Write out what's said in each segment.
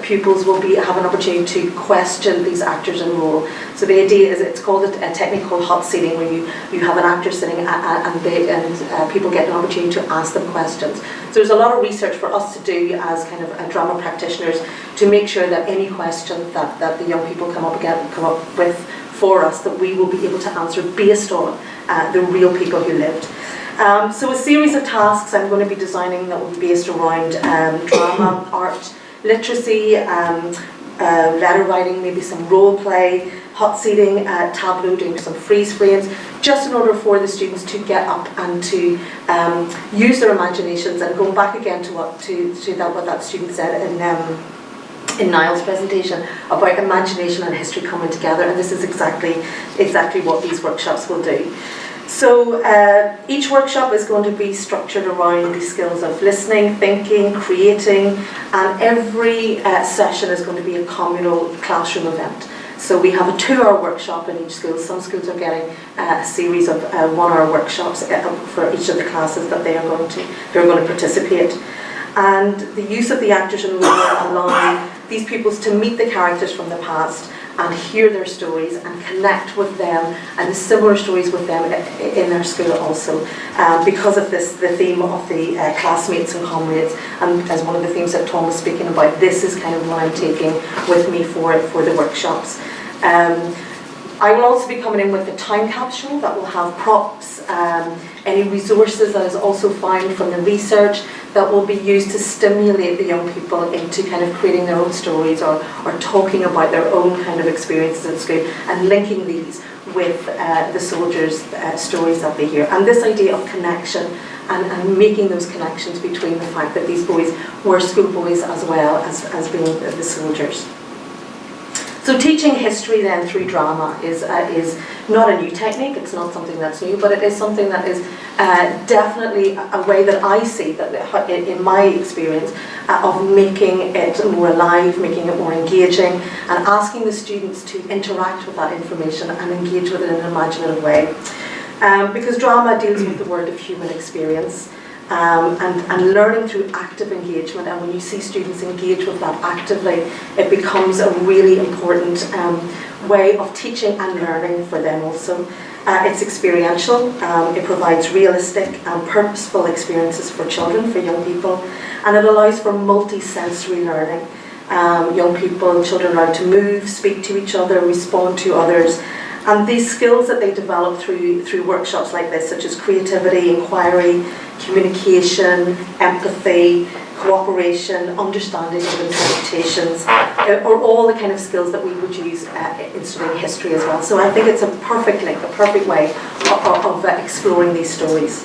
pupils will have an opportunity to question these actors in role. So the idea is, it's called a technique called hot seating, where you have an actor sitting and people get an opportunity to ask them questions. So there's a lot of research for us to do as kind of drama practitioners to make sure that any question that the young people come up with for us, that we will be able to answer based on the real people who lived. So a series of tasks I'm going to be designing that will be based around drama, art, literacy, letter writing, maybe some role play, hot seating, tableau, doing some freeze frames, just in order for the students to get up and to use their imaginations. And going back again to what that student said in Niall's presentation about imagination and history coming together, and this is exactly what these workshops will do. So each workshop is going to be structured around the skills of listening, thinking, creating, and every session is going to be a communal classroom event. So we have a 2-hour workshop in each school. Some schools are getting a series of 1-hour workshops for each of the classes that they're going to participate. And the use of the actors in role allowing these pupils to meet the characters from the past and hear their stories and connect with them and the similar stories with them in their school also. Because of this, the theme of the classmates and comrades, and as one of the themes that Tom was speaking about, this is kind of what I'm taking with me for the workshops. I will also be coming in with a time capsule that will have props, any resources that is also found from the research that will be used to stimulate the young people into kind of creating their own stories or talking about their own kind of experiences at school and linking these with the soldiers' stories that they hear. And this idea of connection and making those connections between the fact that these boys were schoolboys as well as being the soldiers. So teaching history then through drama is not a new technique, it's not something that's new, but it is something that is definitely a way that I see, that in my experience, of making it more alive, making it more engaging, and asking the students to interact with that information and engage with it in an imaginative way. Because drama deals with the world of human experience. And learning through active engagement, and when you see students engage with that actively, it becomes a really important way of teaching and learning for them also. It's experiential, it provides realistic and purposeful experiences for children, for young people, and it allows for multi-sensory learning. Young people and children learn to move, speak to each other, respond to others. And these skills that they develop through workshops like this, such as creativity, inquiry, communication, empathy, cooperation, understanding of interpretations, are all the kind of skills that we would use in studying history as well. So I think it's a perfect link, a perfect way of exploring these stories.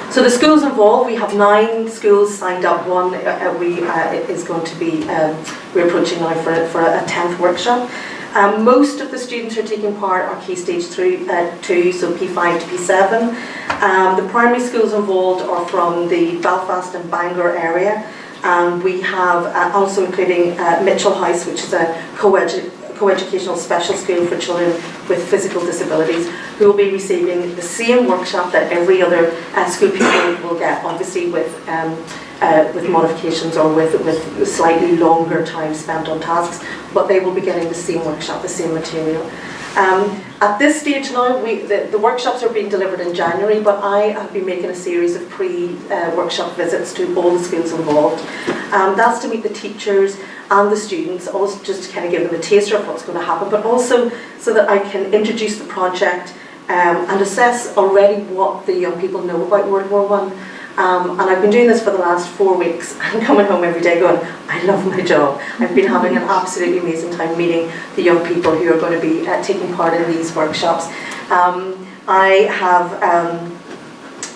So the schools involved, we have 9 schools signed up. One is going to be, we're approaching now for a 10th workshop. Most of the students who are taking part are Key Stage 2, so P5 to P7. The primary schools involved are from the Belfast and Bangor area. We have also including Mitchell House, which is a co-educational special school for children with physical disabilities, who will be receiving the same workshop that every other school pupil will get, obviously with modifications or with slightly longer time spent on tasks, but they will be getting the same workshop, the same material. At this stage now, the workshops are being delivered in January, but I have been making a series of pre-workshop visits to all the schools involved. That's to meet the teachers and the students, also just to kind of give them a taster of what's going to happen, but also so that I can introduce the project and assess already what the young people know about World War I. And I've been doing this for the last 4 weeks. I'm coming home every day going, I love my job. I've been having an absolutely amazing time meeting the young people who are going to be taking part in these workshops. I have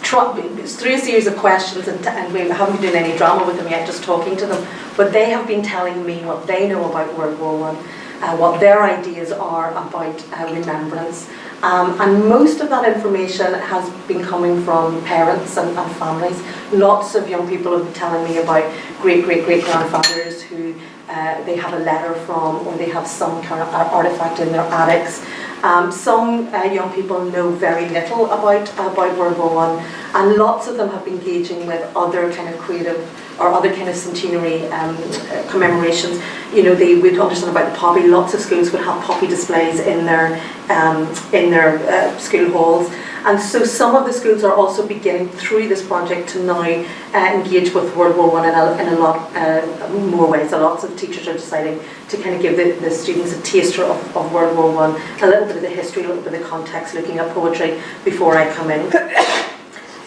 through a series of questions, and we haven't been doing any drama with them yet, just talking to them, but they have been telling me what they know about World War I, what their ideas are about remembrance. And most of that information has been coming from parents and families. Lots of young people have been telling me about great-great-great-grandfathers who they have a letter from, or they have some kind of artifact in their attics. Some young people know very little about World War I, and lots of them have been engaging with other kind of creative or other kind of centenary commemorations. You know, they would understand about the poppy. Lots of schools would have poppy displays in their school halls. And so some of the schools are also beginning through this project to now engage with World War I in a lot more ways. So lots of teachers are deciding to kind of give the students a taster of World War I, a little bit of the history, a little bit of the context, looking at poetry before I come in.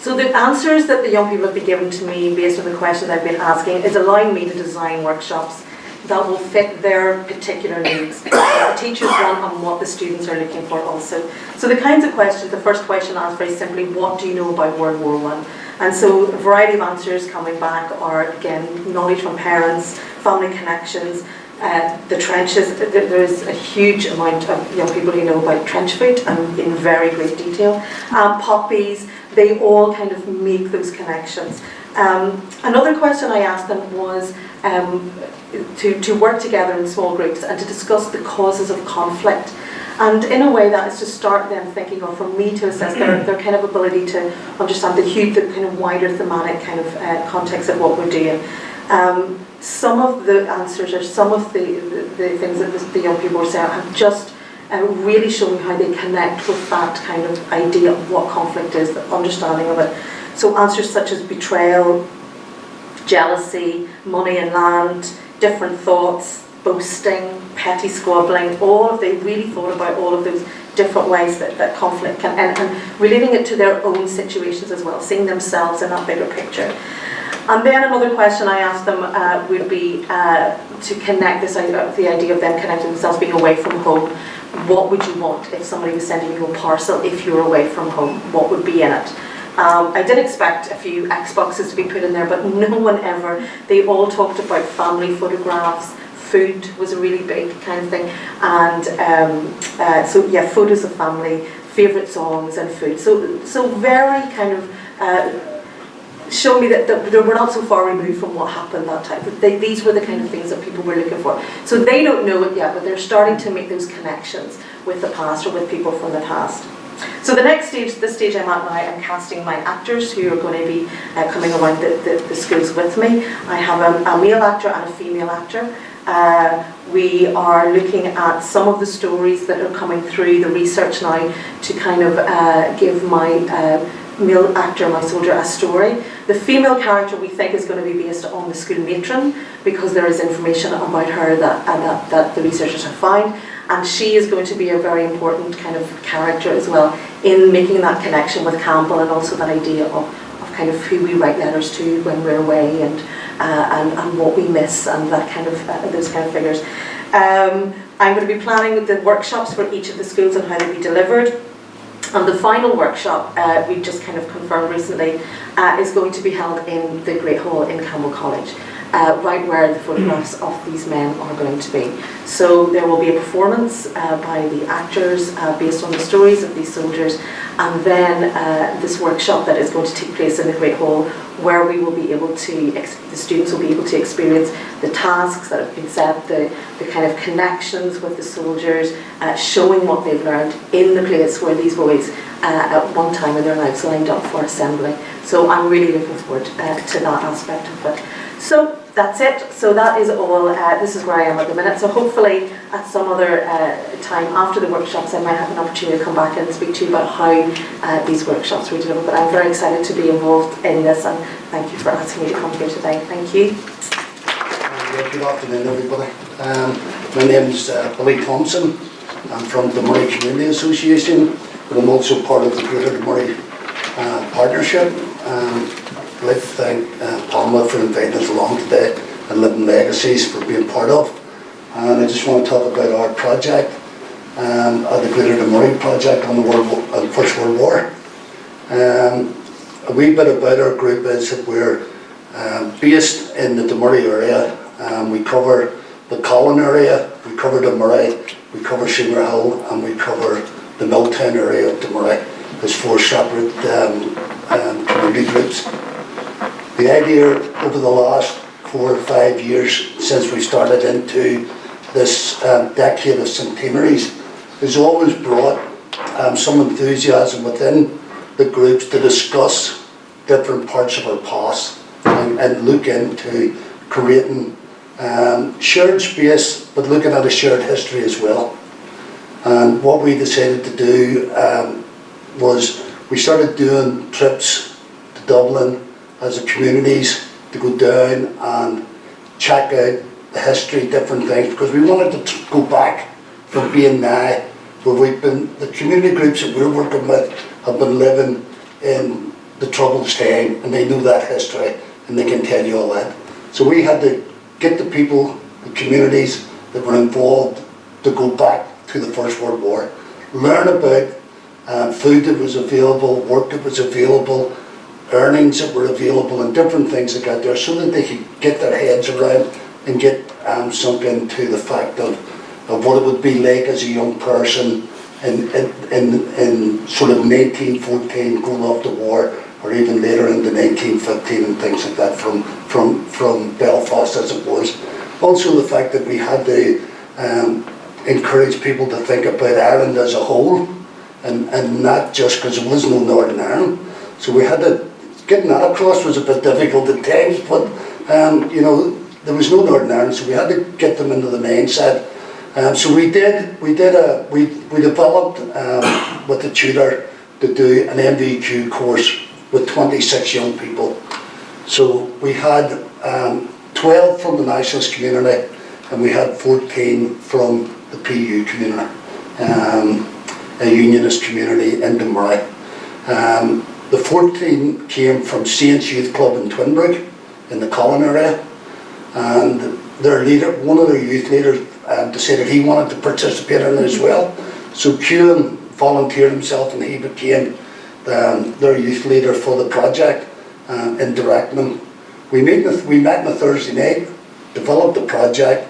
So the answers that the young people have been given to me based on the questions I've been asking is allowing me to design workshops that will fit their particular needs, what the teachers want and what the students are looking for also. So the kinds of questions, the first question asked very simply, what do you know about World War I? And so a variety of answers coming back are, again, knowledge from parents, family connections, the trenches. There's a huge amount of young people who know about trench foot and in very great detail. Poppies, they all kind of make those connections. Another question I asked them was to work together in small groups and to discuss the causes of conflict. And in a way that is to start them thinking, or for me to assess their kind of ability to understand the kind of wider thematic kind of context of what we're doing. Some of the answers or some of the things that the young people were saying have just really shown me how they connect with that kind of idea of what conflict is, the understanding of it. So answers such as betrayal, jealousy, money and land, different thoughts, boasting, petty squabbling, they really thought about all of those different ways that conflict can end, and relating it to their own situations as well, seeing themselves in that bigger picture. And then another question I asked them would be to connect the idea of them connecting themselves, being away from home. What would you want if somebody was sending you a parcel if you were away from home? What would be in it? I did expect a few Xboxes to be put in there, but no one ever. They all talked about family photographs. Food was a really big kind of thing. And so yeah, photos of family, favourite songs and food. So very kind of show me that we're not so far removed from what happened that time. These were the kind of things that people were looking for. So they don't know it yet, but they're starting to make those connections with the past or with people from the past. So the next stage, the stage I'm at now, I'm casting my actors who are going to be coming around the schools with me. I have a male actor and a female actor. We are looking at some of the stories that are coming through the research now to kind of give my male actor, my soldier, a story. The female character we think is going to be based on the school matron because there is information about her that the researchers have found. And she is going to be a very important kind of character as well in making that connection with Campbell and also that idea of kind of who we write letters to when we're away and what we miss and that kind of those kind of figures. I'm going to be planning the workshops for each of the schools and how they'll be delivered. And the final workshop, we just kind of confirmed recently, is going to be held in the Great Hall in Campbell College. Right where the photographs of these men are going to be. So there will be a performance by the actors based on the stories of these soldiers, and then this workshop that is going to take place in the Great Hall, where we will be able to, the students will be able to experience the tasks that have been set, the kind of connections with the soldiers, showing what they've learned in the place where these boys at one time in their lives lined up for assembly. So I'm really looking forward to that aspect of it. So that's it. So that is all. This is where I am at the minute. So hopefully at some other time after the workshops I might have an opportunity to come back and speak to you about how these workshops were delivered. But I'm very excited to be involved in this, and thank you for asking me to come here today. Thank you. Good afternoon everybody. My name is Billy Thompson. I'm from the Murray Community Association, but I'm also part of the Greater Murray Partnership. I'd like to thank Palma for inviting us along today and Living Legacies for being part of. And I just want to talk about our project, the Greater Murray project on the First World War. A wee bit about our group is that we're based in the Murray area. We cover the Collin area, we cover the Murray, we cover Seymour Hill, and we cover the Milltown area of the Murray. There's 4 separate community groups. The idea over the last 4 or 5 years since we started into this decade of centenaries has always brought some enthusiasm within the groups to discuss different parts of our past and look into creating shared space, but looking at a shared history as well. And what we decided to do was we started doing trips to Dublin as a communities to go down and check out the history, different things, because we wanted to go back from being now where we've been, the community groups that we're working with have been living in the Troubles time, and they know that history and they can tell you all that. So we had to get the people, the communities that were involved to go back to the First World War, learn about food that was available, work that was available, earnings that were available, and different things that got there, so that they could get their heads around and get sunk into the fact of what it would be like as a young person in sort of 1914 going off to war, or even later into 1915 and things like that from Belfast as it was. Also the fact that we had to encourage people to think about Ireland as a whole and not just because there was no Northern Ireland. So we had to, getting that across was a bit difficult at times, but you know, there was no Northern Ireland, so we had to get them into the mindset. So we developed with the tutor to do an MVQ course with 26 young people. So we had 12 from the nationalist community and we had 14 from the PU community, a unionist community in Dunmurry. The 14 came from Saints Youth Club in Twinbrook in the Colin area, and their leader, one of their youth leaders, decided he wanted to participate in it as well. So Ciaran volunteered himself and he became their youth leader for the project in directing. We met on a Thursday night, developed the project.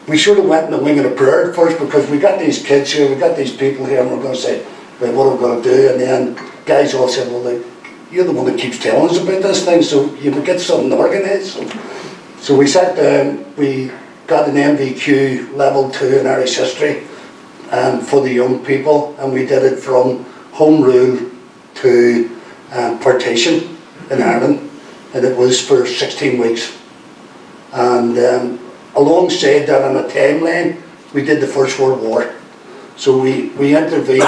We sort of went in the wing of the prayer at first, because we got these kids here, we got these people here, and we're going to say, right, what are we going to do? And then guys all said, well, like, you're the one that keeps telling us about this thing, so you would get something organised. So we sat down, we got an MVQ level 2 in Irish history for the young people, and we did it from home rule to partition in Ireland, and it was for 16 weeks. And alongside that, on a timeline, we did the First World War. So we intervened,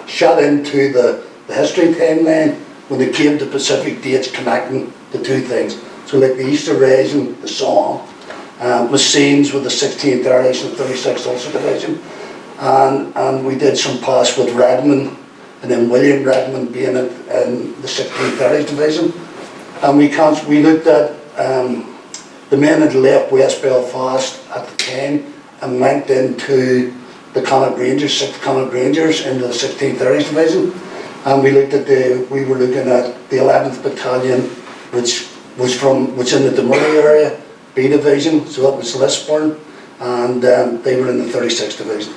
shot into the history timeline when it came to Pacific dates connecting the two things. So like the Easter Rising, the song, with scenes with the 16th Irish and 36th Ulster Division. And we did some past with Redmond, and then William Redmond being in the 16th Irish Division. And we looked at the men had left West Belfast at the time and went into the Connaught Rangers, 6th Connaught Rangers, into the 16th Irish Division. And we were looking at the 11th Battalion, which was in the Dunmurry area, B Division, so that was Lisburn, and they were in the 36th Division.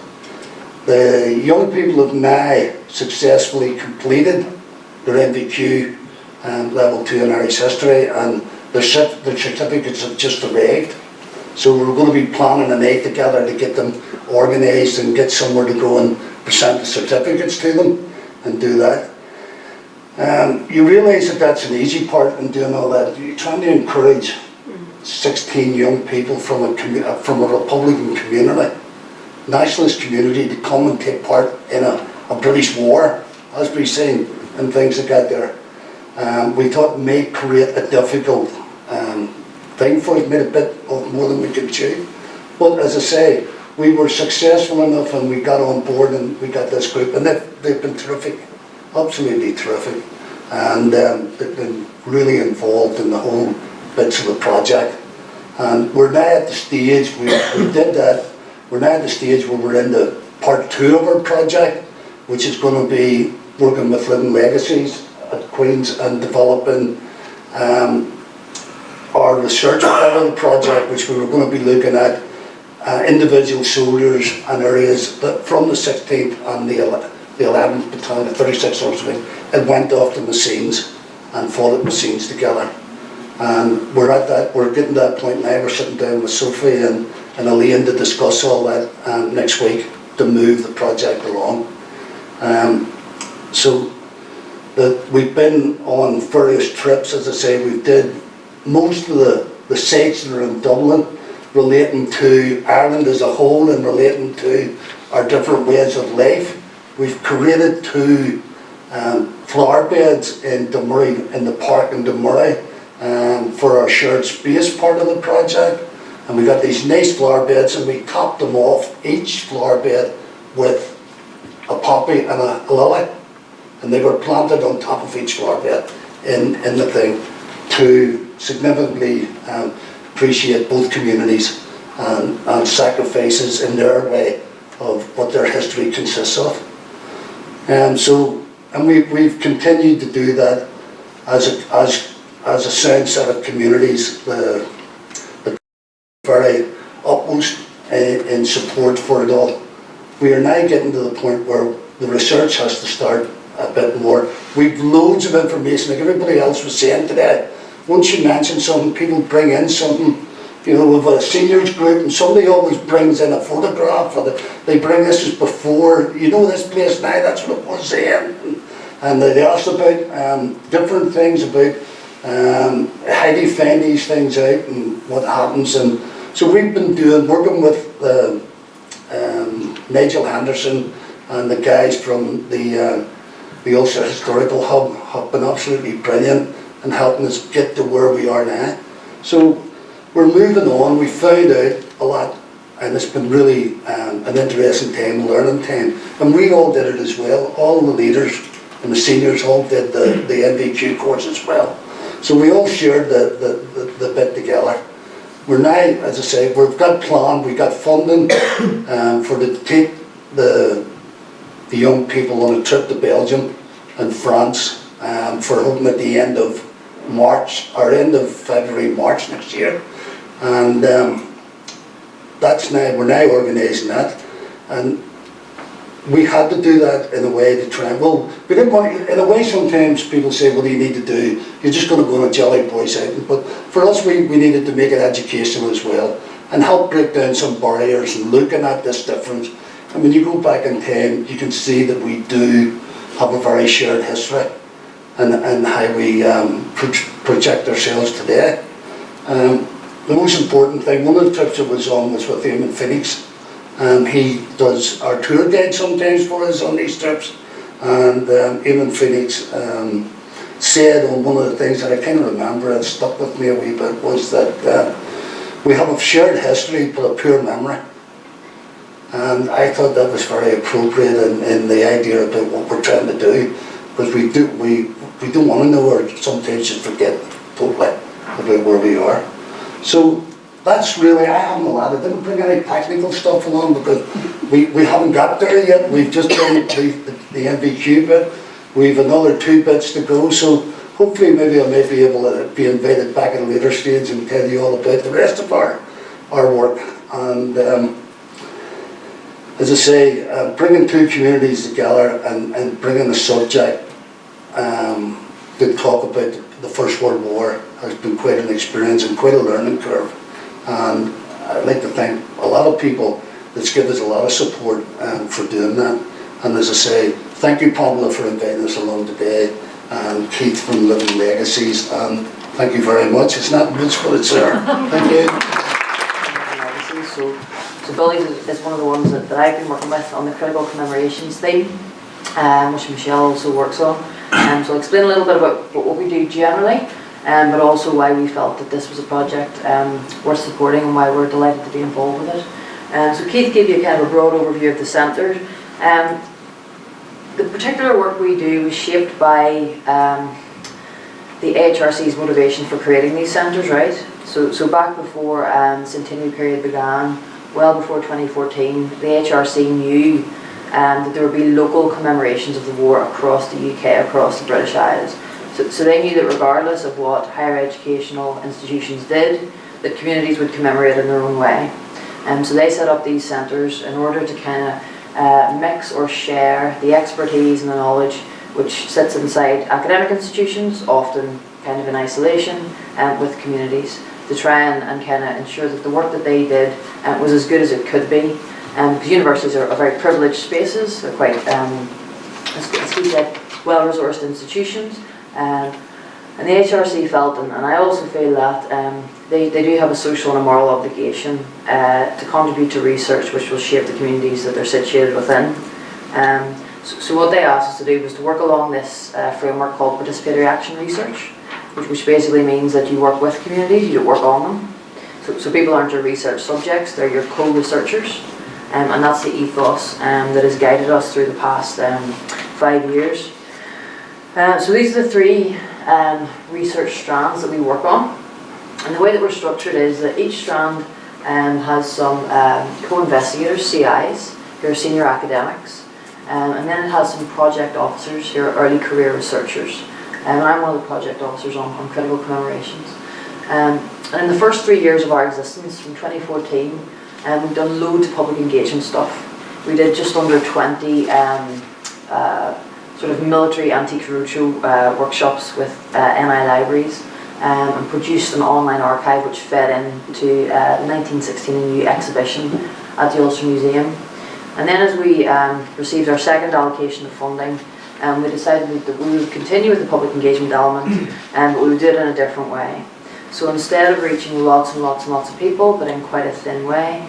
The young people have now successfully completed their MVQ level 2 in Irish history, and their certificates have just arrived. So we're going to be planning a night together to get them organised and get somewhere to go and present the certificates to them and do that. You realise that that's an easy part in doing all that. You're trying to encourage 16 young people from a Republican community, nationalist community, to come and take part in a British war, as we've seen, and things like that there. We thought it may create a difficult thing for us, made a bit of more than we could chew. But as I say, we were successful enough and we got on board and we got this group, and they've been terrific, absolutely terrific. And they've been really involved in the whole bits of the project. And we're now at the stage, we did that, we're now at the stage where we're into part 2 of our project, which is going to be working with Living Legacies at Queen's and developing our research part of the project, which we were going to be looking at individual soldiers and areas that from the 16th and the 11th Battalion, the 36th Ulster, it went off to Messines and fought at Messines together. And we're getting to that point now. We're sitting down with Sophie and Elaine to discuss all that next week, to move the project along. So we've been on various trips, as I say. We did most of the sites that are in Dublin relating to Ireland as a whole and relating to our different ways of life. We've created 2 flower beds in Dunmurry, in the park in Dunmurry, for our shared space part of the project. And we got these nice flower beds, and we topped them off, each flower bed, with a poppy and a lily. And they were planted on top of each flower bed in the thing to significantly appreciate both communities and sacrifices in their way of what their history consists of. And we've continued to do that as a sound set of communities, the very utmost in support for it all. We are now getting to the point where the research has to start a bit more. We've loads of information, like everybody else was saying today. Once you mention something, people bring in something. You know, we've a seniors group, and somebody always brings in a photograph, or they bring this as before. You know this place now, that's what it was then. And they asked about different things about how do you find these things out and what happens. And so we've been working with Nigel Henderson and the guys from the Ulster Historical Hub have been absolutely brilliant in helping us get to where we are now. So we're moving on. We found out a lot, and it's been really an interesting time, learning time. And we all did it as well. All the leaders and the seniors all did the NVQ course as well. So we all shared the bit together. We're now, as I say, we've got plan, we've got funding to take the young people on a trip to Belgium and France for hoping at the end of March, or end of February, March next year. And we're now organising that. And we had to do that in a way to try, we didn't want, in a way sometimes people say, what do you need to do? You're just going to go on a Jolly Boys outing. But for us, we needed to make it educational as well and help break down some barriers and looking at this difference. And when you go back in time, you can see that we do have a very shared history and how we project ourselves today. The most important thing, one of the trips I was on was with him in Phoenix. He does our tour guide sometimes for us on these trips. And Eamon Phoenix said on one of the things that I kind of remember and stuck with me a wee bit was that we have a shared history but a poor memory. And I thought that was very appropriate in the idea about what we're trying to do, because we don't want to know, or sometimes just forget totally about where we are. So that's really, I haven't a lot. I didn't bring any technical stuff along because we haven't got there yet. We've just done the NVQ bit. We've another 2 bits to go. So hopefully maybe I may be able to be invited back at a later stage and tell you all about the rest of our work. And as I say, bringing 2 communities together and bringing a subject to talk about the First World War has been quite an experience and quite a learning curve. And I'd like to thank a lot of people that's given us a lot of support for doing that. And as I say, thank you, Pamela, for inviting us along today, and Keith from Living Legacies, and thank you very much. It's not much, but it's there. Thank you. So Billy's is one of the ones that I've been working with on the critical commemorations theme, which Michelle also works on. So I'll explain a little bit about what we do generally, but also why we felt that this was a project worth supporting and why we're delighted to be involved with it. So Keith gave you kind of a broad overview of the centre. The particular work we do is shaped by the AHRC's motivation for creating these centres, right? So back before the centenary period began, well before 2014, the HRC knew that there would be local commemorations of the war across the UK, across the British Isles. So they knew that regardless of what higher educational institutions did, that communities would commemorate in their own way. So they set up these centres in order to kind of mix or share the expertise and the knowledge which sits inside academic institutions, often kind of in isolation, with communities, to try and kind of ensure that the work that they did was as good as it could be, Because universities are very privileged spaces, they're quite, as we said, well-resourced institutions. And the HRC felt, and I also feel that they do have a social and a moral obligation to contribute to research which will shape the communities that they're situated within. So what they asked us to do was to work along this framework called participatory action research, which basically means that you work with communities, you don't work on them. So people aren't your research subjects, they're your co-researchers. And that's the ethos that has guided us through the past 5 years. So these are the 3 research strands that we work on. And the way that we're structured is that each strand has some co-investigators, CIs, who are senior academics. And then it has some project officers who are early career researchers. And I'm one of the project officers on critical commemorations. And in the first 3 years of our existence, from 2014, we've done loads of public engagement stuff. We did just under 20 sort of military antique roadshow workshops with NI libraries, and produced an online archive which fed into the 1916 AU exhibition at the Ulster Museum. And then as we received our second allocation of funding, we decided that we would continue with the public engagement element, but we would do it in a different way. So instead of reaching lots and lots and lots of people, but in quite a thin way,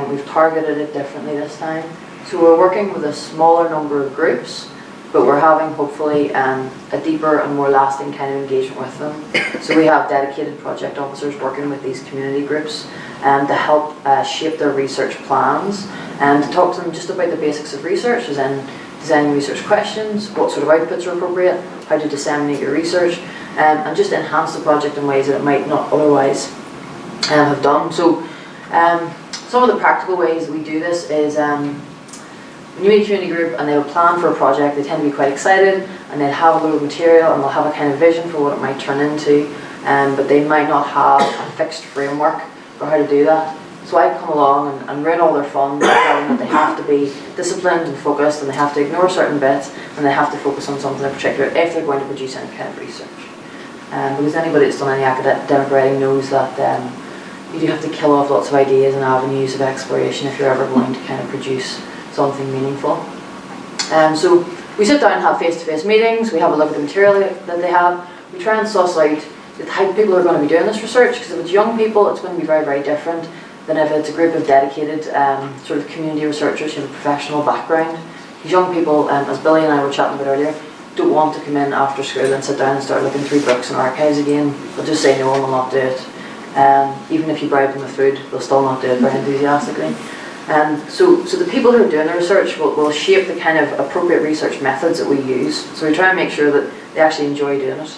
we've targeted it differently this time. So we're working with a smaller number of groups, but we're having hopefully a deeper and more lasting kind of engagement with them. So we have dedicated project officers working with these community groups to help shape their research plans and to talk to them just about the basics of research, as in designing research questions, what sort of outputs are appropriate, how to disseminate your research, and just enhance the project in ways that it might not otherwise have done. So some of the practical ways that we do this is when you meet a community group and they have a plan for a project, they tend to be quite excited and they'll have a load of material and they'll have a kind of vision for what it might turn into, but they might not have a fixed framework for how to do that. So I come along and ruin all their fun by telling them that they have to be disciplined and focused and they have to ignore certain bits and they have to focus on something in particular if they're going to produce any kind of research. Because anybody that's done any academic writing knows that you do have to kill off lots of ideas and avenues of exploration if you're ever going to kind of produce something meaningful. So we sit down and have face-to-face meetings, we have a look at the material that they have, we try and suss out the type of people who are going to be doing this research, because if it's young people it's going to be very, very different than if it's a group of dedicated sort of community researchers who have a professional background. These young people, as Billy and I were chatting about earlier, don't want to come in after school and sit down and start looking through books and archives again. They'll just say no and will not do it. Even if you bribe them with food, they'll still not do it very enthusiastically. So the people who are doing the research will shape the kind of appropriate research methods that we use. So we try and make sure that they actually enjoy doing it.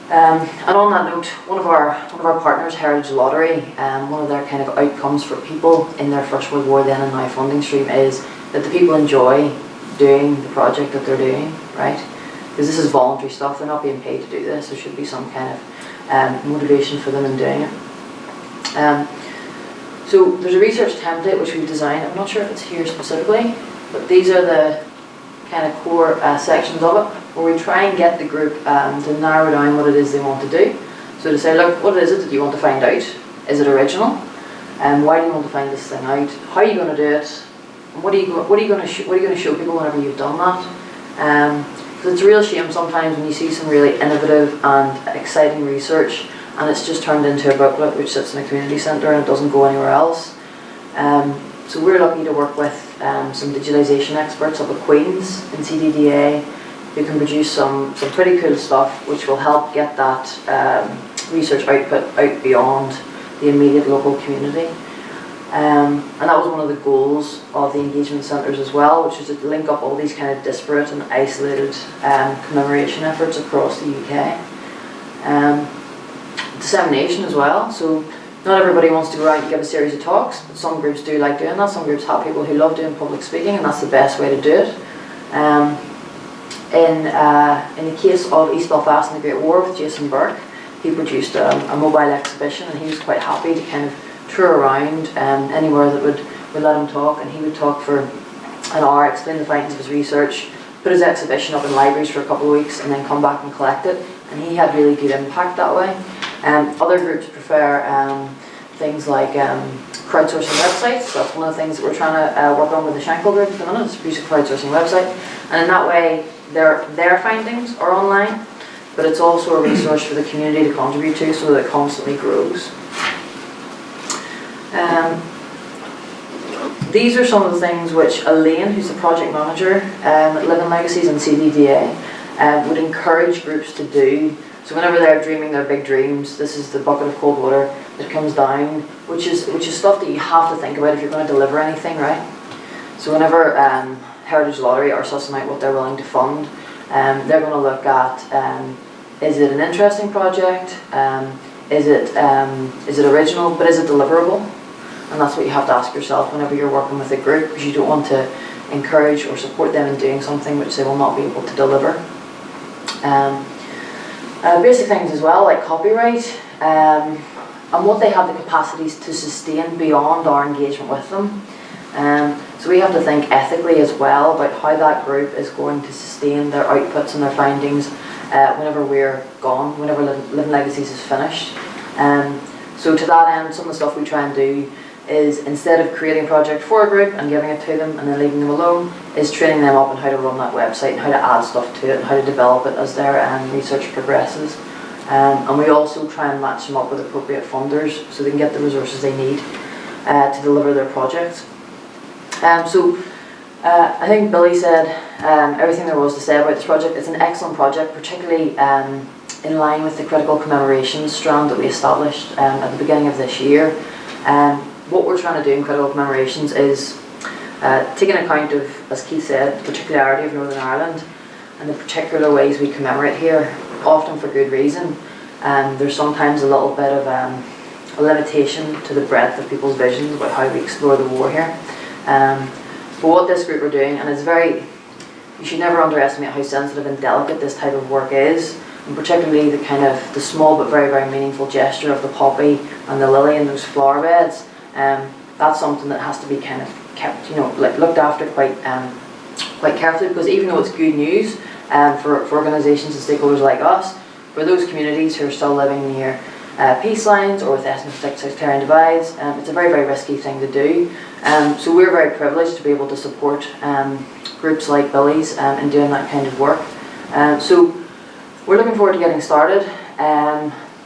And on that note, one of our partners, Heritage Lottery, one of their kind of outcomes for people in their First World War then and now funding stream is that the people enjoy doing the project that they're doing, right? Because this is voluntary stuff, they're not being paid to do this, there should be some kind of motivation for them in doing it. So there's a research template which we've designed, I'm not sure if it's here specifically, but these are the kind of core sections of it, where we try and get the group to narrow down what it is they want to do. So to say, look, what is it that you want to find out? Is it original? Why do you want to find this thing out? How are you going to do it? And what are you going to show people whenever you've done that? Because it's a real shame sometimes when you see some really innovative and exciting research and it's just turned into a booklet which sits in a community centre and it doesn't go anywhere else. So we're lucky to work with some digitalisation experts up at Queen's in CDDA who can produce some pretty cool stuff which will help get that research output out beyond the immediate local community. And that was one of the goals of the engagement centres as well, which was to link up all these kind of disparate and isolated commemoration efforts across the UK. Dissemination as well, so not everybody wants to go out and give a series of talks, but some groups do like doing that. Some groups have people who love doing public speaking and that's the best way to do it. In the case of East Belfast and the Great War with Jason Burke, he produced a mobile exhibition and he was quite happy to kind of tour around anywhere that would let him talk, and he would talk for an hour, explain the findings of his research, put his exhibition up in libraries for a couple of weeks and then come back and collect it, and he had really good impact that way. Other groups prefer things like crowdsourcing websites. That's one of the things that we're trying to work on with the Schenkel Group at the minute, is produce a crowdsourcing website. And in that way, their findings are online, but it's also a resource for the community to contribute to, so that it constantly grows. These are some of the things which Elaine, who's the project manager at Living Legacies and CDDA, would encourage groups to do. So whenever they're dreaming their big dreams, this is the bucket of cold water that comes down, which is stuff that you have to think about if you're going to deliver anything, right? So whenever Heritage Lottery are sussing out what they're willing to fund, they're going to look at, is it an interesting project? Is it original? But is it deliverable? And that's what you have to ask yourself whenever you're working with a group, because you don't want to encourage or support them in doing something which they will not be able to deliver. Basic things as well, like copyright, and what they have the capacities to sustain beyond our engagement with them. So we have to think ethically as well about how that group is going to sustain their outputs and their findings whenever we're gone, whenever Living Legacies is finished. So to that end, some of the stuff we try and do is, instead of creating a project for a group and giving it to them and then leaving them alone, is training them up on how to run that website and how to add stuff to it and how to develop it as their research progresses. And we also try and match them up with appropriate funders so they can get the resources they need to deliver their projects. I think Billy said everything there was to say about this project. It's an excellent project, particularly in line with the critical commemorations strand that we established at the beginning of this year. What we're trying to do in critical commemorations is take an account of, as Keith said, the particularity of Northern Ireland and the particular ways we commemorate here, often for good reason. There's sometimes a little bit of a limitation to the breadth of people's visions about how we explore the war here. But what this group are doing, and it's you should never underestimate how sensitive and delicate this type of work is, and particularly the small but very, very meaningful gesture of the poppy and the lily in those flower beds. That's something that has to be kind of kept, looked after quite carefully, because even though it's good news for organisations and stakeholders like us, for those communities who are still living near peace lines or with ethnic sectarian divides, it's a very, very risky thing to do. So we're very privileged to be able to support groups like Billy's in doing that kind of work. So we're looking forward to getting started.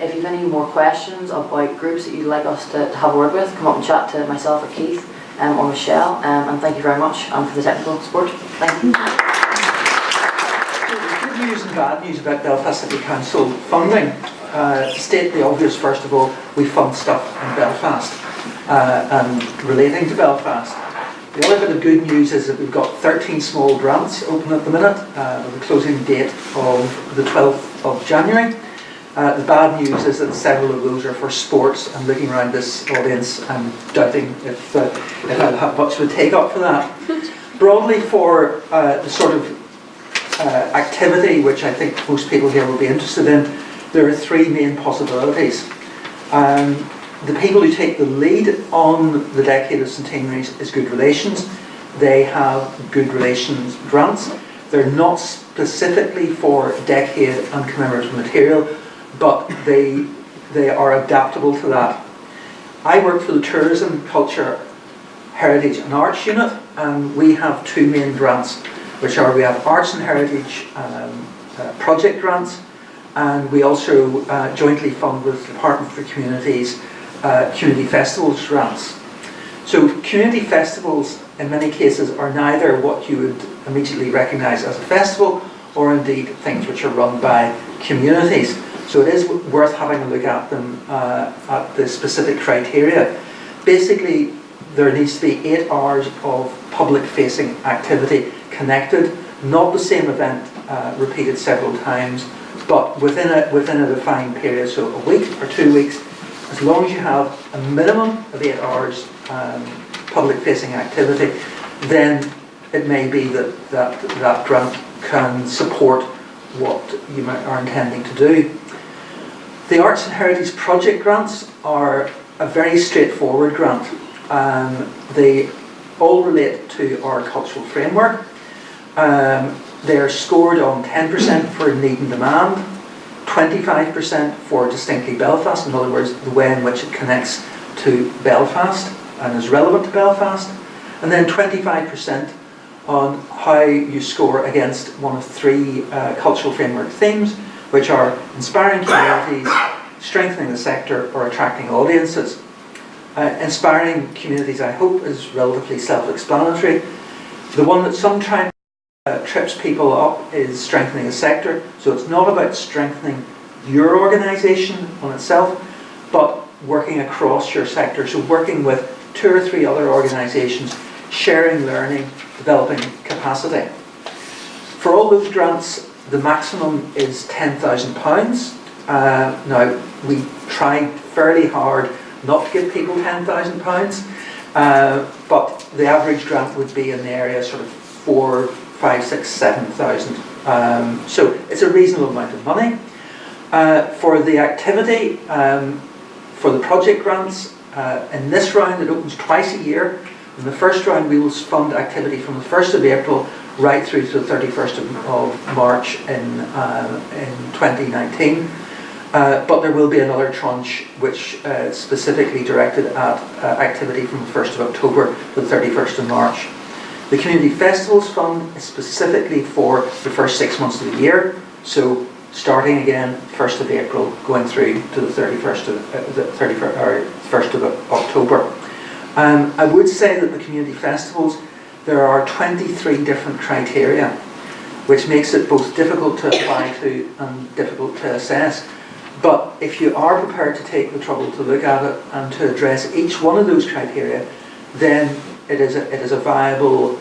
If you have any more questions about groups that you'd like us to have a word with, come up and chat to myself or Keith or Michelle. And thank you very much for the technical support. Thank you. Good news and bad news about Belfast City Council funding. To state the obvious, first of all, we fund stuff in Belfast and relating to Belfast. The other bit of good news is that we've got 13 small grants open at the minute with a closing date of the 12th of January. The bad news is that several of those are for sports, and looking around this audience, I'm doubting if I'll have much of a take-up for that. Broadly, for the sort of activity which I think most people here will be interested in, there are three main possibilities. The people who take the lead on the Decade of Centenaries is Good Relations. They have Good Relations grants. They're not specifically for decade and commemorative material, but they are adaptable to that. I work for the Tourism, Culture, Heritage and Arts Unit, and we have two main grants, which are, we have Arts and Heritage project grants, and we also jointly fund with the Department for Communities community festivals grants. So community festivals in many cases are neither what you would immediately recognise as a festival or indeed things which are run by communities. So it is worth having a look at them at the specific criteria. Basically, there needs to be 8 hours of public-facing activity connected, not the same event repeated several times, but within a defined period, so a week or 2 weeks. As long as you have a minimum of 8 hours public-facing activity, then it may be that grant can support what you are intending to do. The Arts and Heritage project grants are a very straightforward grant. They all relate to our cultural framework. They are scored on 10% for need and demand, 25% for distinctly Belfast, in other words, the way in which it connects to Belfast. and is relevant to Belfast, and then 25% on how you score against one of 3 cultural framework themes, which are inspiring communities, strengthening the sector, or attracting audiences. Inspiring communities, I hope, is relatively self-explanatory. The one that sometimes trips people up is strengthening the sector. So it's not about strengthening your organisation on itself, but working across your sector. So working with 2 or 3 other organisations, sharing learning, developing capacity. For all those grants, the maximum is £10,000. Now, we tried fairly hard not to give people £10,000, but the average grant would be in the area sort of 4, 5, 6, 7,000. So it's a reasonable amount of money. For the activity, for the project grants, in this round it opens twice a year. In the first round we will fund activity from the 1st of April right through to the 31st of March in 2019. But there will be another tranche which is specifically directed at activity from the 1st of October to the 31st of March. The Community Festivals Fund is specifically for the first 6 months of the year, so starting again 1st of April going through to the 1st of October. I would say that the community festivals, there are 23 different criteria, which makes it both difficult to apply to and difficult to assess. But if you are prepared to take the trouble to look at it and to address each one of those criteria, then it is a viable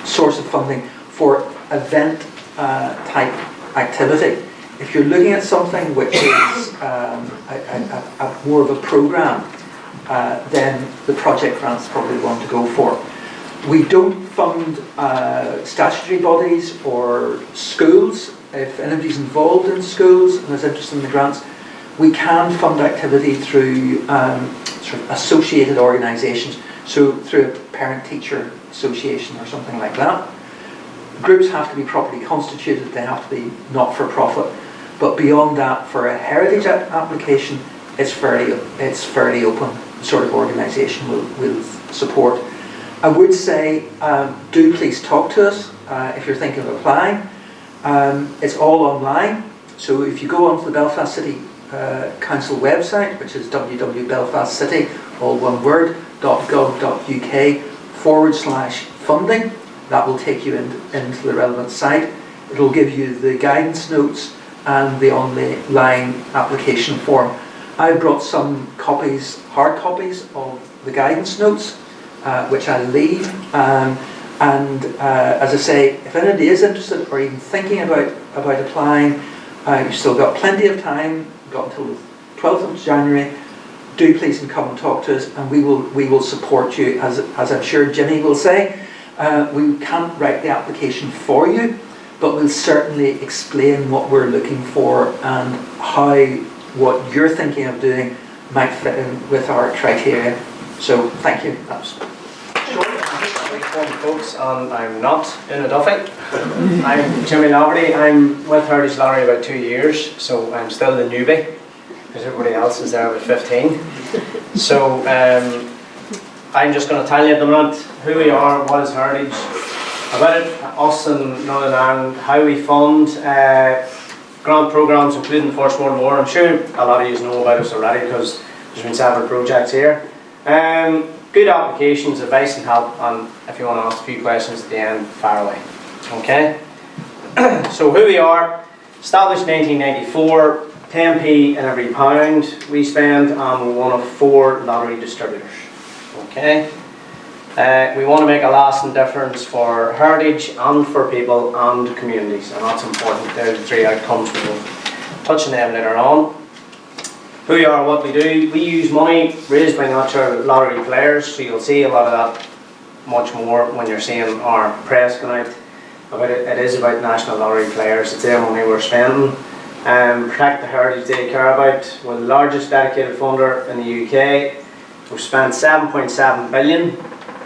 source of funding for event type activity. If you're looking at something which is more of a programme, then the project grant's probably the one to go for. We don't fund statutory bodies or schools. If anybody's involved in schools and is interested in the grants, we can fund activity through sort of associated organisations, so through a parent-teacher association or something like that. Groups have to be properly constituted, they have to be not-for-profit, but beyond that, for a heritage application, it's fairly open. The sort of organisation will support. I would say, do please talk to us if you're thinking of applying. It's all online, so if you go onto the Belfast City Council website, which is www.belfastcity, all one word, .gov.uk/funding, that will take you into the relevant site. It will give you the guidance notes and the online application form. I brought some copies, hard copies of the guidance notes, which I'll leave. As I say, if anybody is interested or even thinking about applying, you've still got plenty of time. You've got until the 12th of January. Do please come and talk to us, and we will support you. As I'm sure Ginny will say, we can't write the application for you, but we'll certainly explain what we're looking for and how what you're thinking of doing might fit in with our criteria. So thank you. That's Morning folks, and I'm not in a Duffy. I'm Jimmy Laverty. I'm with Heritage Lottery about 2 years, so I'm still the newbie because everybody else is there about 15. So I'm just going to tell you at the minute who we are, what is Heritage, about it, us in Northern Ireland, how we fund grant programmes including the First World War. I'm sure a lot of you know about us already because there's been several projects here. Good applications, advice and help, and if you want to ask a few questions at the end, fire away. Okay? So who we are, established 1994, 10p in every pound we spend, and we're one of 4 lottery distributors. Okay? We want to make a lasting difference for heritage and for people and communities, and that's important. There's the 3 outcomes. We'll touch on them later on. Who we are, what we do, we use money raised by natural lottery players, so you'll see a lot of that much more when you're seeing our press going out about it. It is about national lottery players, it's their money we're spending. Protect the heritage they care about. We're the largest dedicated funder in the UK. We've spent 7.7 billion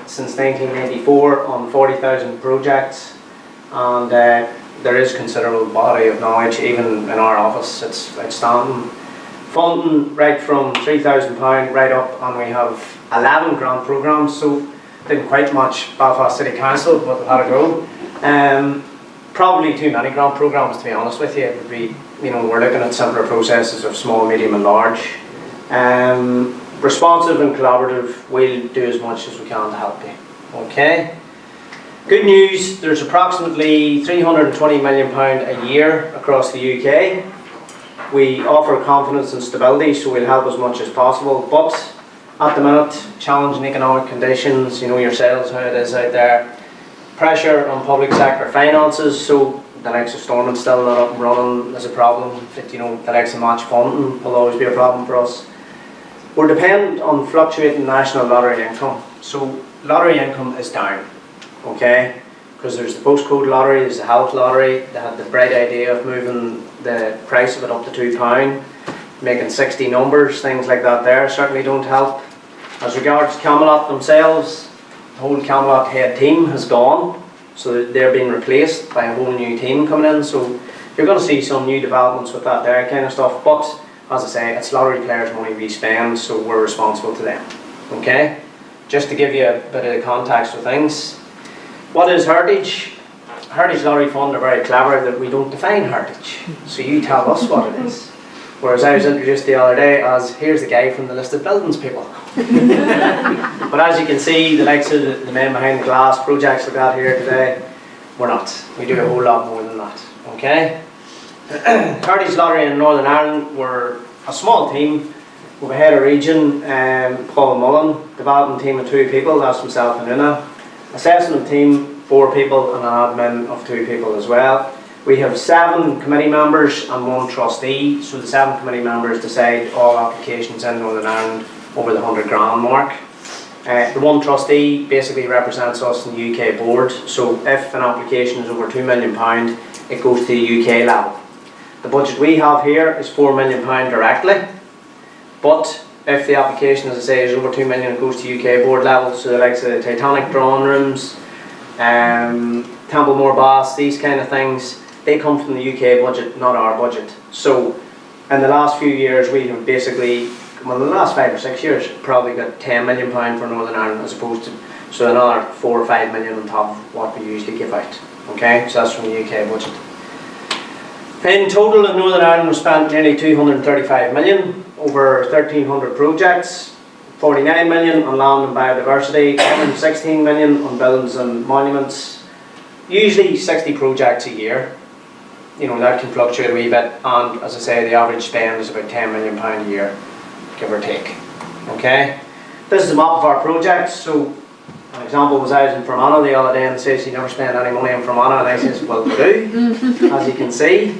since 1994 on 40,000 projects, and there is considerable body of knowledge even in our office. It's outstanding. Funding right from £3,000 right up, and we have 11 grant programmes, so didn't quite match Belfast City Council, but we had a go. Probably too many grant programmes, to be honest with you. It would be, we're looking at simpler processes of small, medium and large. Responsive and collaborative, we'll do as much as we can to help you. Okay? Good news, there's approximately £320 million a year across the UK. We offer confidence and stability, so we'll help as much as possible, but at the minute, challenging economic conditions, you know yourselves how it is out there. Pressure on public sector finances, so the likes of Stormont still not up and running is a problem. The likes of match funding will always be a problem for us. We're dependent on fluctuating national lottery income. So lottery income is down, okay? Because there's the postcode lottery, there's the health lottery. They had the bright idea of moving the price of it up to £2, making 60 numbers, things like that there certainly don't help. As regards Camelot themselves, the whole Camelot head team has gone, so they're being replaced by a whole new team coming in. So you're going to see some new developments with that there kind of stuff. But as I say, it's lottery players' money we spend, so we're responsible to them. Okay? Just to give you a bit of context for things. What is heritage? Heritage Lottery Fund are very clever that we don't define heritage. So you tell us what it is. Whereas I was introduced the other day as, here's the guy from the listed buildings people. But as you can see, the likes of the men behind the glass, projects like that here today, we're not. We do a whole lot more than that. Okay? Heritage Lottery in Northern Ireland, we're a small team. We've a head of region, Paul Mullen, development team of 2 people, that's myself and Una. Assessment team, 4 people, and an admin of 2 people as well. We have 7 committee members and 1 trustee, so the 7 committee members decide all applications in Northern Ireland over the £100,000 mark. The 1 trustee basically represents us in the UK board, so if an application is over £2 million, it goes to the UK level. The budget we have here is £4 million directly, but if the application, as I say, is over £2 million, it goes to UK board level, so the likes of the Titanic drawing rooms, Templemore Baths, these kind of things, they come from the UK budget, not our budget. So in the last few years we have basically, well, in the last 5 or 6 years, probably got £10 million for Northern Ireland as opposed to, so another 4 or 5 million on top of what we usually give out. Okay, so that's from the UK budget. In total in Northern Ireland we've spent nearly 235 million, over 1,300 projects, 49 million on land and biodiversity, 116 million on buildings and monuments, usually 60 projects a year. That can fluctuate a wee bit, and as I say, the average spend is about £10 million a year, give or take. Okay? This is a map of our projects. So an example was I was in Fermanagh the other day and says you never spend any money in Fermanagh, and I says, well, we do, as you can see.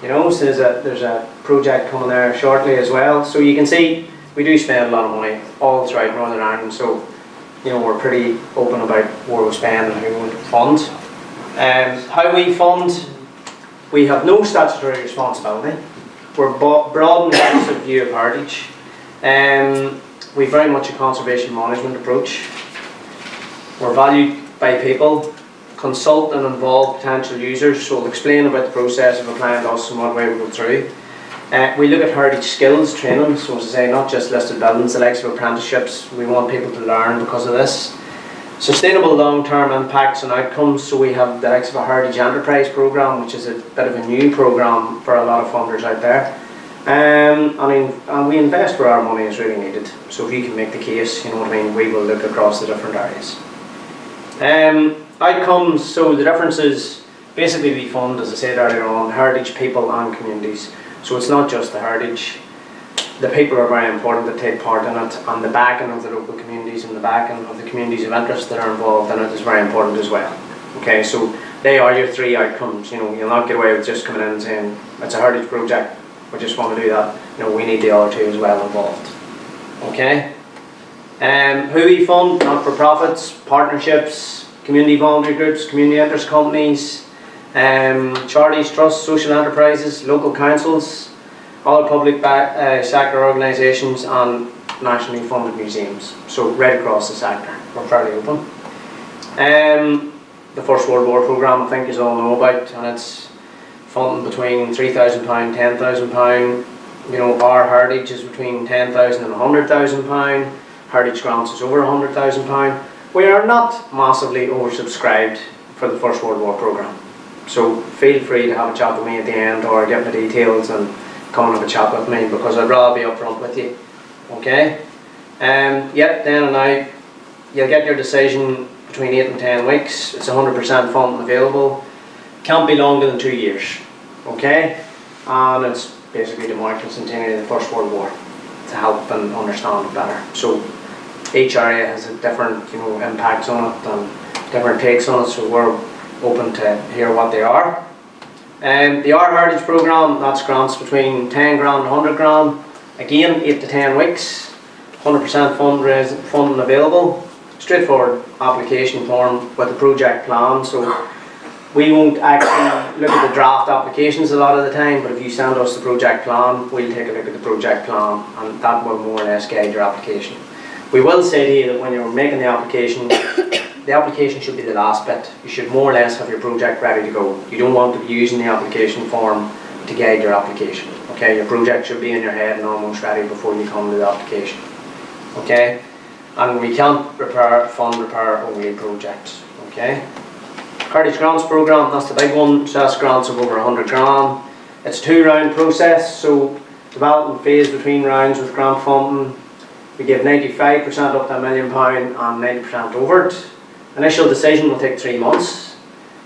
So there's a project coming there shortly as well. So you can see we do spend a lot of money all throughout Northern Ireland, so we're pretty open about where we spend and who we fund. How we fund, we have no statutory responsibility. We're broad and inclusive view of heritage. We've very much a conservation management approach. We're valued by people, consult and involve potential users, so we'll explain about the process of applying to us and what way we go through. We look at heritage skills training, so as I say, not just listed buildings, the likes of apprenticeships. We want people to learn because of this. Sustainable long-term impacts and outcomes, so we have the likes of a Heritage Enterprise programme, which is a bit of a new programme for a lot of funders out there. And we invest where our money is really needed. So if you can make the case, we will look across the different areas. Outcomes, so the difference is basically we fund, as I said earlier on, heritage, people and communities. So it's not just the heritage. The people are very important that take part in it, and the backing of the local communities and the backing of the communities of interest that are involved in it is very important as well. Okay, so they are your 3 outcomes. You'll not get away with just coming in and saying it's a heritage project, we just want to do that. We need the other 2 as well involved. Okay. Who we fund, not-for-profits, partnerships, community voluntary groups, community interest companies, charities, trusts, social enterprises, local councils, other public sector organisations and nationally funded museums. So right across the sector, we're fairly open. The First World War programme, I think you all know about, and it's funding between £3,000, £10,000. Our heritage is between £10,000 and £100,000. Heritage Grants is over £100,000. We are not massively oversubscribed for the First World War programme. So feel free to have a chat with me at the end, or get my details and come and have a chat with me, because I'd rather be upfront with you. Okay? Yep, then and now you'll get your decision between 8 and 10 weeks. It's 100% funding available. Can't be longer than 2 years. Okay? And it's basically to mark the centenary of the First World War, to help and understand it better. So each area has a different, impacts on it and different takes on it, so we're open to hear what they are. The Art Heritage Programme, that's grants between 10 grand and 100 grand. Again, 8 to 10 weeks, 100% funding available. Straightforward application form with a project plan, so we won't actually look at the draft applications a lot of the time, but if you send us the project plan, we'll take a look at the project plan, and that will more or less guide your application. We will say to you that when you're making the application should be the last bit. You should more or less have your project ready to go. You don't want to be using the application form to guide your application. Okay, your project should be in your head and almost ready before you come to the application. Okay, and we can't fund repair only projects. Okay. Heritage Grants Programme, that's the big one. Success grants of over 100 grand. It's a 2-round process, so development phase between rounds with grant funding. We give 95% up to £1 million and 90% over it. Initial decision will take 3 months.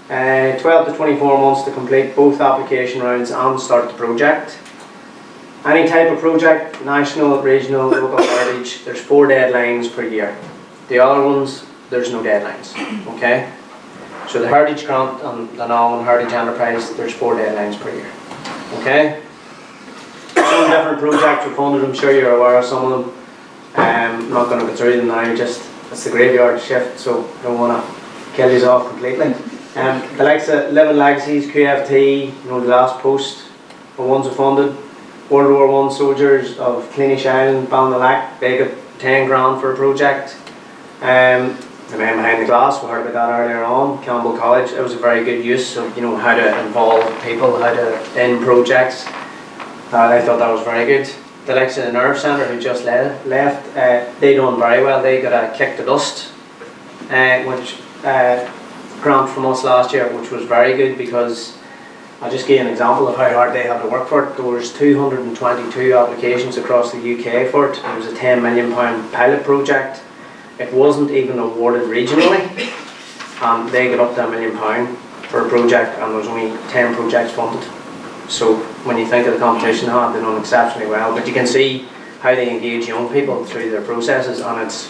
12 to 24 months to complete both application rounds and start the project. Any type of project, national, regional, local heritage, there's 4 deadlines per year. The other ones, there's no deadlines. Okay? So the Heritage Grant and the non-Heritage Enterprise, there's 4 deadlines per year. Okay? Some different projects are funded, I'm sure you're aware of some of them. I'm not going to go through them now, just it's the graveyard shift, so I don't want to kill you off completely. The likes of Living Legacies, QFT, the last post, the ones are funded. World War I soldiers of Cleanish Island, Ballinalack, they got 10 grand for a project. The man behind the glass, we heard about that earlier on, Campbell College. It was a very good use of how to involve people, how to end projects. I thought that was very good. The likes of the Nerve Centre, who just left, they done very well. They got a kick to dust, which grant from us last year, which was very good, because I'll just give you an example of how hard they had to work for it. There was 222 applications across the UK for it. It was a £10 million pilot project. It wasn't even awarded regionally, and they got up to £1 million for a project, and there was only 10 projects funded. So when you think of the competition they had, they've done exceptionally well. But you can see how they engage young people through their processes, and it's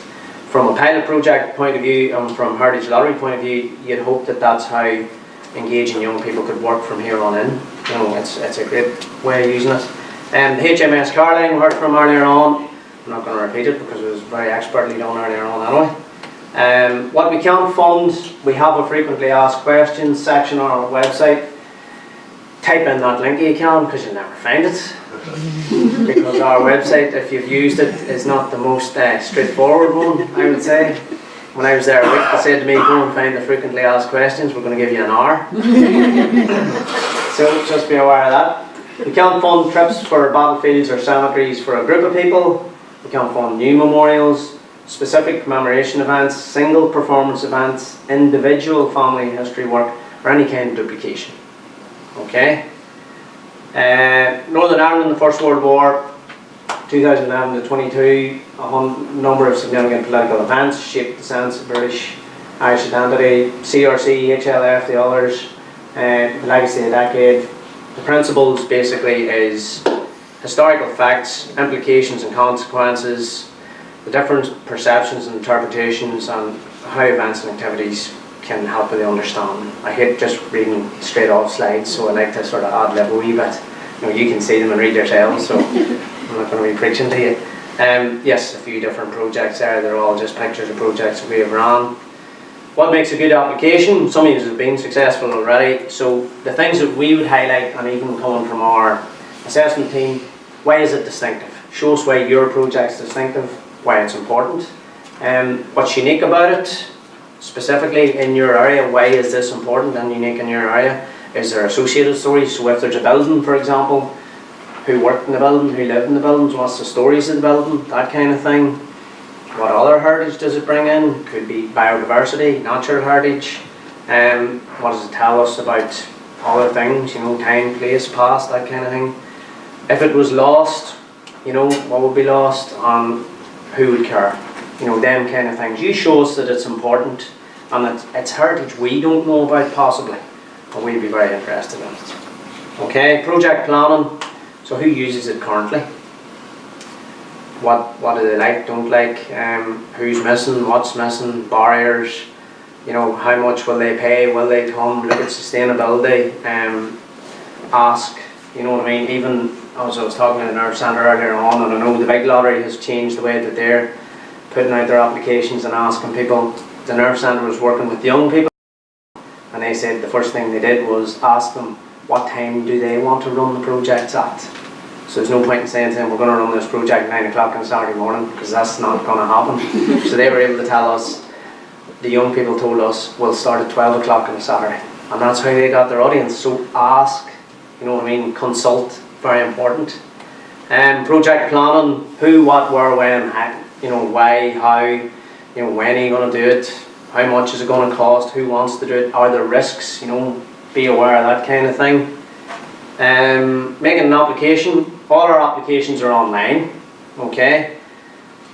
from a pilot project point of view and from Heritage Lottery point of view, you'd hope that that's how engaging young people could work from here on in. It's a great way of using it. The HMS Caroline we heard from earlier on, I'm not going to repeat it because it was very expertly done earlier on anyway. What we can fund, we have a frequently asked questions section on our website. Type in that link you can, because you'll never find it. Because our website, if you've used it, is not the most straightforward one, I would say. When I was there a week, they said to me, go and find the frequently asked questions, we're going to give you an hour. So just be aware of that. We can't fund trips for battlefields or cemeteries for a group of people. We can't fund new memorials, specific commemoration events, single performance events, individual family history work, or any kind of duplication. Okay? Northern Ireland in the First World War, 2011 to 22, a number of significant political events shaped the sense of British Irish identity. CRC, HLF, the others, the legacy of the decade. The principles basically is historical facts, implications and consequences, the different perceptions and interpretations, and how events and activities can help with the understanding. I hate just reading straight off slides, so I like to sort of ad-lib a wee bit. You can see them and read yourselves, so I'm not going to be preaching to you. Yes, a few different projects there. They're all just pictures of projects that we have run. What makes a good application? Some of you have been successful already. So the things that we would highlight, and even coming from our assessment team, why is it distinctive? Show us why your project's distinctive, why it's important, what's unique about it, specifically in your area. Why is this important and unique in your area? Is there associated stories? So if there's a building, for example, who worked in the building, who lived in the buildings, what's the stories of the building, that kind of thing. what other heritage does it bring in? Could be biodiversity, natural heritage. What does it tell us about other things, time, place, past, that kind of thing. If it was lost, what would be lost, and who would care? Them kind of things. You show us that it's important and that it's heritage we don't know about possibly, and we'd be very interested in it. Okay, project planning. So who uses it currently? What do they like, don't like? Who's missing, what's missing, barriers, how much will they pay, will they come, look at sustainability, ask, what I mean, even as I was talking to the Nerve Centre earlier on, and I know the big lottery has changed the way that they're putting out their applications and asking people. The Nerve Centre was working with young people, and they said the first thing they did was ask them what time do they want to run the projects at. So there's no point in saying to them, we're going to run this project at 9 o'clock on Saturday morning, because that's not going to happen. So they were able to tell us, the young people told us, we'll start at 12 o'clock on a Saturday. And that's how they got their audience. So ask, consult, very important. Project planning, who, what, where, when, why, how, when are you going to do it, how much is it going to cost, who wants to do it, are there risks, be aware of that kind of thing. Making an application, all our applications are online, okay?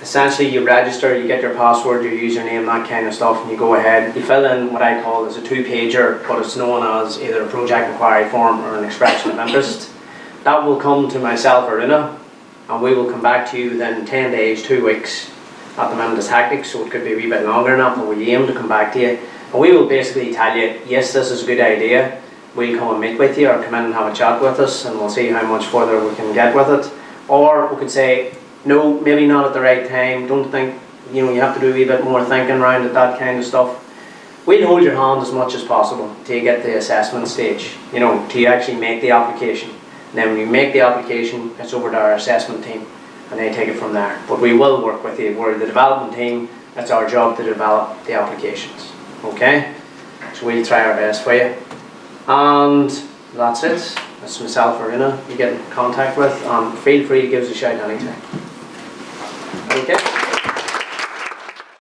Essentially you register, you get your password, your username, that kind of stuff, and you go ahead, you fill in what I call as a 2-pager, but it's known as either a project inquiry form or an expression of interest. That will come to myself or Una, and we will come back to you within 10 days, 2 weeks. At the minute it's hectic, so it could be a wee bit longer than that, but we aim to come back to you. And we will basically tell you, yes, this is a good idea, we'll come and meet with you, or come in and have a chat with us, and we'll see how much further we can get with it. Or we could say, no, maybe not at the right time, don't think, you have to do a wee bit more thinking around it, that kind of stuff. We'll hold your hand as much as possible till you get to the assessment stage, till you actually make the application. And then when you make the application, it's over to our assessment team, and they take it from there. But we will work with you. We're the development team, it's our job to develop the applications, okay? So we'll try our best for you. And that's it. That's myself or Una you get in contact with. Feel free to give us a shout anytime. Okay?